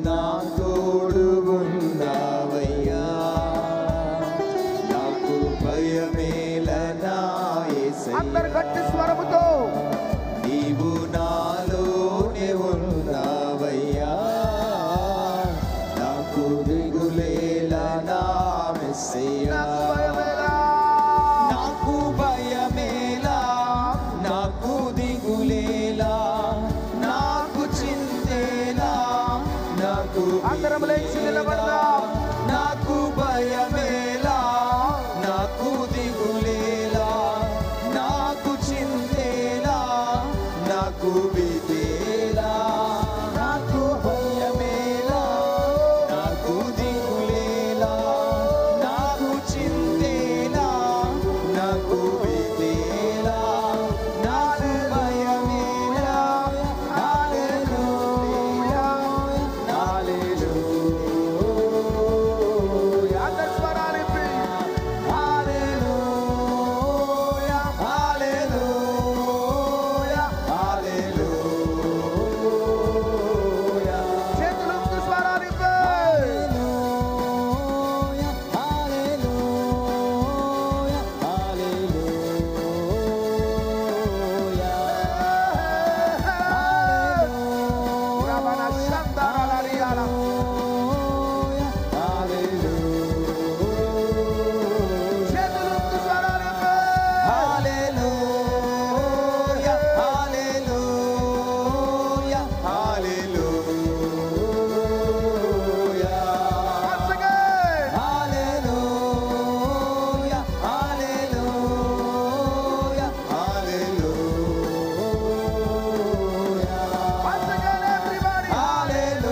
నా తోడు ఉన్నావయ్యా, నాకు భయమేలనా యేసయ్యా. అందరు గట్టి స్వరముతో నీవు నాలోనే ఉన్నావయ్యా, నాకు దిగులేలనా యేసయ్యా. నాకు భయమేలా, నాకు దిగులేలా, నాకు చింతేలా, నాకు అందరం లేచి నిలబడదాం. నాకు భయమేలా, నాకు దిగులేలా, నాకు చింతేలా, నాకు విదేలా, నాకు భయమేలా, నాకు దిగులేలా, నాకు చింతేలా, నాకు విదేలా, నాకు భయమేలా. హల్లెలూయా, హల్లెలూయా. అందరు స్వరాలు ఇప్పి. హల్లెలూయా, హల్లెలూయా, హల్లెలూయా. చేతులెత్తి స్వరాలు ఇప్పి. హల్లెలూయా, హల్లెలూయా, హల్లెలూయా. రమణ శందరలరియాల. చేతులెత్తి స్వరాలు ఇప్పి. Hallelujah, hallelujah, hallelujah. Once again. Hallelujah, hallelujah, hallelujah. Once again, everybody. Hallelujah,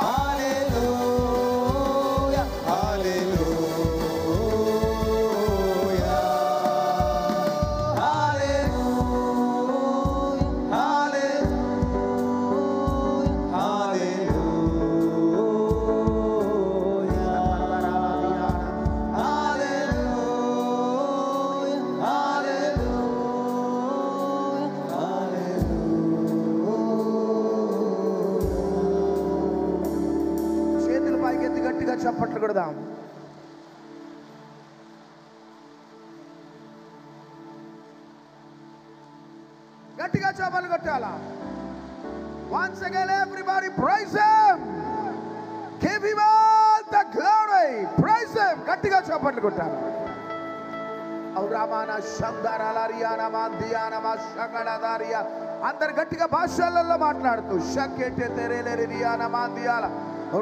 hallelujah, చేతులు పైకెత్తి గట్టిగా చప్పట్లు కొడదాం. గట్టిగా చప్పట్లు కొట్టాలా. Once again, everybody praise him. Give him all the glory. Praise him. గట్టిగా చప్పట్లు కొట్టాలా. ఔరామాన శందరలరియాన మందియాన మషగడదారియా. అందరు గట్టిగా భాషలలో మాట్లాడుతూ షకెటే తెరేలరియాన మందియాల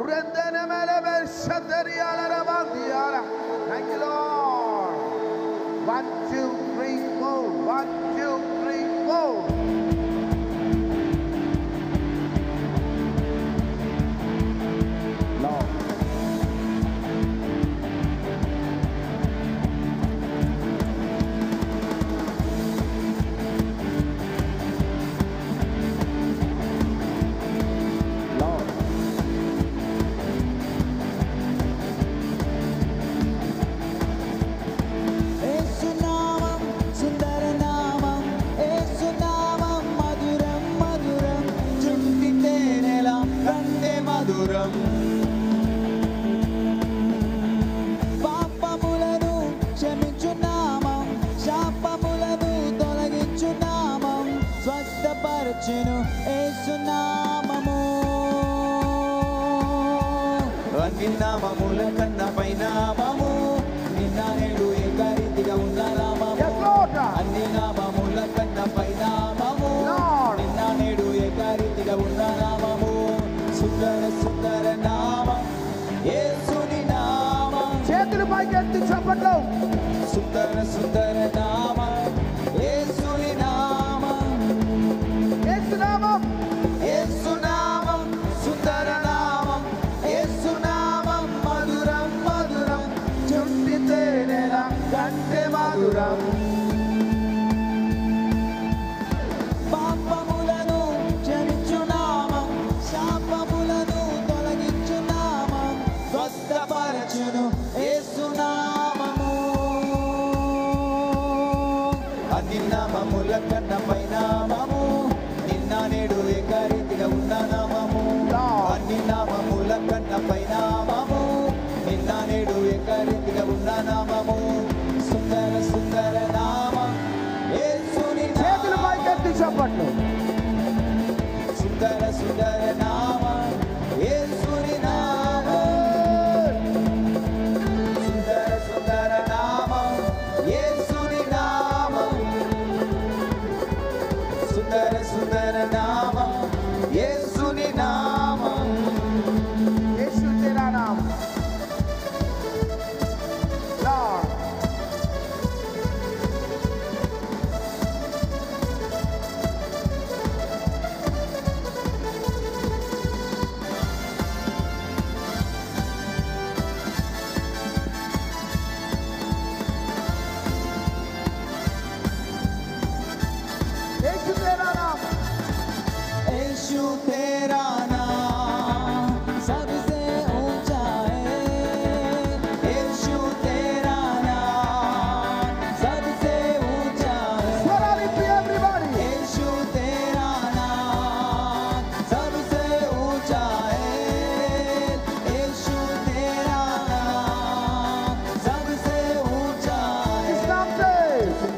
రెందెన మెలె షదరియాల రమందియాల. Thank you, Lord. 1 2 3 4 1 2 3 4. Lord. యేసునామం సుందర నామం, యేసునామం మధురం మధురం, చుంటి తేనెల కంటే మధురం. పాపములను క్షమించు నామం, శాపములను తొలగించు నామం, స్వస్థపరచును యేసునామము. అన్ని నామముల కన్నా పై నామము, నిన్న నేడు ఏకరీతిగా ఉన్న నామము. Yes, Lord. అన్ని నామముల కన్నా పై నామము, Lord. నిన్న నేడు ఏకరీతిగా ఉన్న నామము. సుందర సుందర నామం యేసుని నామం. చేతులు పైకెత్తి చప్పట్లు. సుందర సుందర నామం యేసుని నామం. యేసునామం. యేసునామం సుందర నామం, యేసునామం మధురం మధురం, చుంటి తేనెల కంటే మధురం. పాపములను క్షమించు నామం, శాపములను తొలగించు నామం, స్వస్థపరచును యేసునామము. అన్ని నామముల కన్నా పై నామము, నిన్న నేడు ఏకరీతిగా ఉన్న సుందర సుందర నామం యేసుని నామం సుందర సుందర నామం యేసుని నామం సుందర సుందర నామం యేసుని నామం యేసు तेरा नाम Lord యేసు तेरा नाम यीशु तेरा नाम सबसे ऊंचा है यीशु तेरा नाम सबसे ऊंचा है Swara lift everybody यीशु तेरा नाम सबसे ऊंचा है यीशु तेरा नाम सबसे ऊंचा है इस नाम से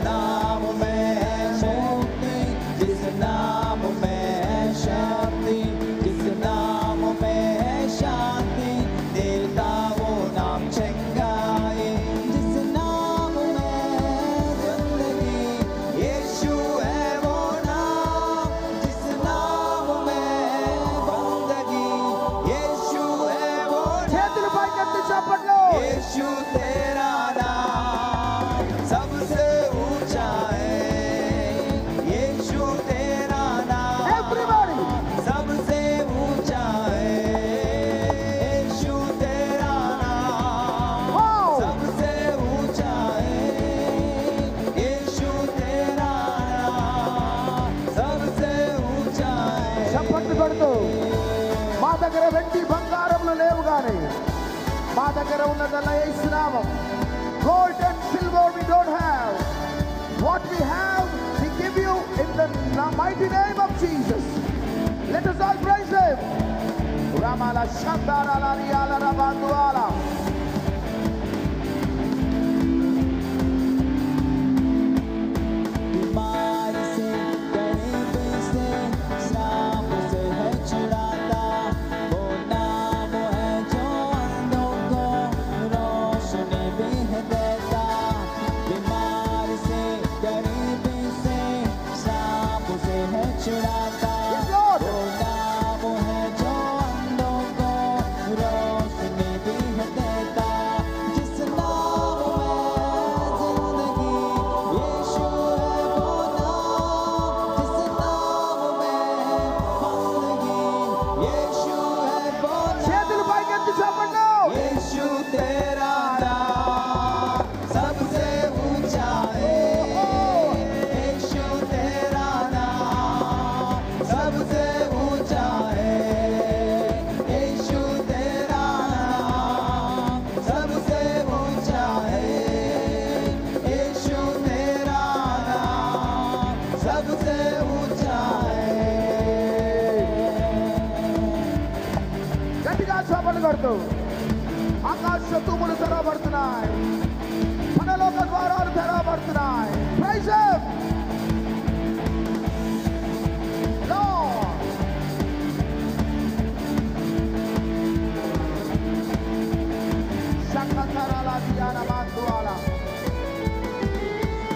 नाम में है शक्ति जिस नाम में है शक्ति जिस नाम में है शांति देता वो नाम चंगाई जिस नाम में है जिंदगी यीशु है वो नाम जिस नाम में है बंदगी यीशु है वो చేతులు పైకెత్తి చప్పట్లు यीशु तेरा नाम सबसे ऊंचा है यीशु तेरा नाम everybody सबसे ऊंचा है यीशु तेरा नाम Wow. सबसे ऊंचा है यीशु तेरा नाम सबसे ऊंचा है చప్పట్లు కొడుతూ మా దగ్గర వెండి బంగారంలో లేవు కానీ మా దగ్గర ఉన్నదల్లా యేసు నామం gold and silver we don't have what we have we give you in the mighty name of Jesus let us all praise him ramala shandara la riala rabanduala बीमारी से गरीब से सांप से है छुड़ाता वो नाम है जो अंधों को रोशनी भी है देता बीमारी से गरीब से सांप से है छुड़ाता Yes, Lord. वो नाम है जो अंधों को रोशनी भी है देता जिस नाम में जिंदगी यीशु है वो नाम जिस नाम में बंदगी यीशु है वो చేతులు పైకెత్తి చప్పట్లు यीशु तेरा नाम सबसे ऊंचा है यीशु तेरा नाम सबसे ऊंचा है यीशु तेरा नाम सबसे ऊंचा है यीशु तेरा नाम सबसे ऊंचा है గట్టిగా చప్పట్లు కొడుతూ ఆకాశ తూములు తెరవబడుతున్నాయి పరలోక ద్వారాలు తెరవబడుతున్నాయి ప్రైజ్ హిమ్ లార్డ్ శంకరల దియాన మాతువాలా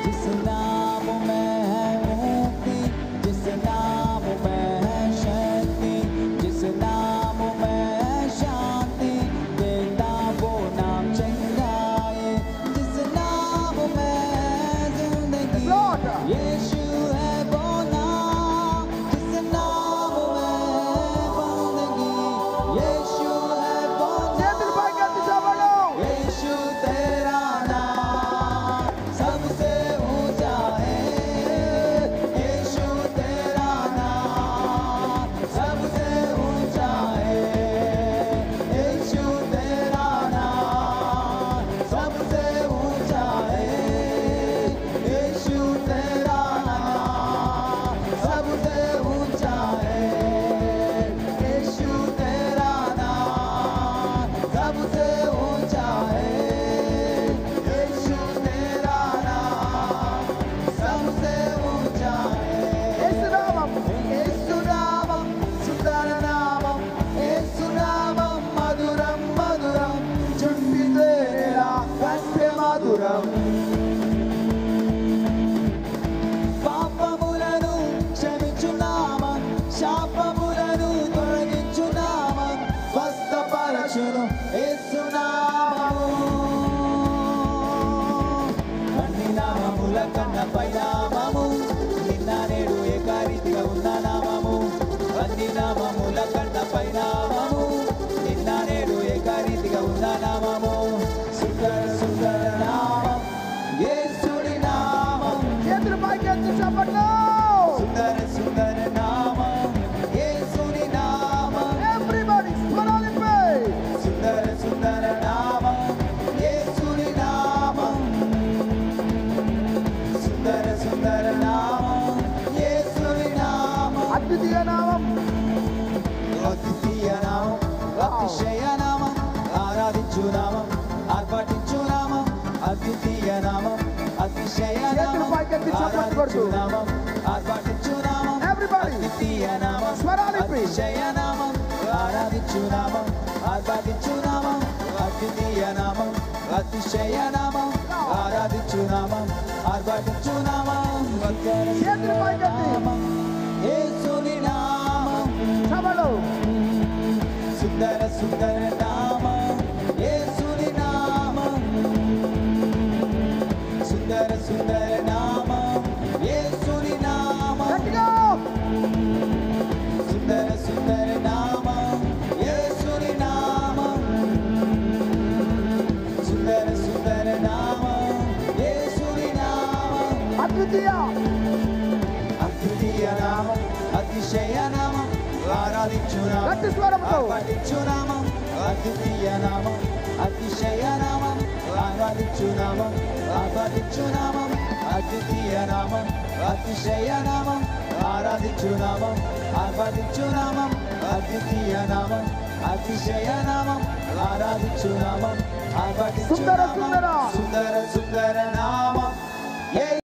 जिस नाम में है मुक्ति जिस नाम में है शक्ति जिस नाम में है शांति देता वो नाम चंगाई जिस नाम में है जिंदगी Lord. यीशु है वो नाम जिस नाम में है बंदगी यीशु है वो చేతులు పైకెత్తి చప్పట్లు यीशु तेरा नाम सबसे ऊंचा है यीशु तेरा नाम सबसे ऊंचा है यीशु तेरा नाम सबसे ऊंचा है यीशु तेरा नाम सबसे ऊंचा है నామముల కన్న పై నామము నిన్న నేడు ఏకరీతిగా ఉన్న నామము సుందర సుందర నామం యేసుని నామం చేతులు పైకెత్తి చెప్పండి సుందర సుందర నామం యేసుని నామం ఎవ్రీబడీ స్వరాలిపై సుందర సుందర నామం యేసుని నామం సుందర సుందర నామం యేసుని నామం అద్వితీయ నామం అద్వితీయ నామం అతిశయ నామం ఆరాధించు నామం ఆర్భటించు నామం అద్వితీయ నామం అతిశయ చేతులు పైకెత్తి చప్పట్లు కొడుతూ నామం ఆర్భటించు నామం ఎవ్రీబడీ అద్వితీయ నామం స్వరాలిపి అతిశయ నామం ఆరాధించు నామం ఆర్భటించు నామం అద్వితీయ నామం అతిశయ నామం ఆరాధించు నామం ఆర్భటించు నామం చేతులు పైకెత్తి యేసుని నామం చబలు సుందర సుందర నామం యేసుని నామం సుందర సుందర నామం యేసుని నామం గట్టిగా సుందర సుందర నామం యేసుని నామం సుందర సుందర నామం యేసుని నామం అద్వితీయ అద్వితీయ నామం అతిశయ నామం ఆరాధించు నామం గట్టి స్వరంతో ఆరాధించు నామం అద్వితీయ నామం అతిశయ నామం ఆరాధించు నామం ఆరాధించు నామం అద్వితీయ నామం అతిశయ నామం ఆరాధించు నామం ఆరాధించు నామం అద్వితీయ నామం అతిశయ నామం ఆరాధించు నామం ఆరాధించు సుందర నామం సుందర సుందర సుందర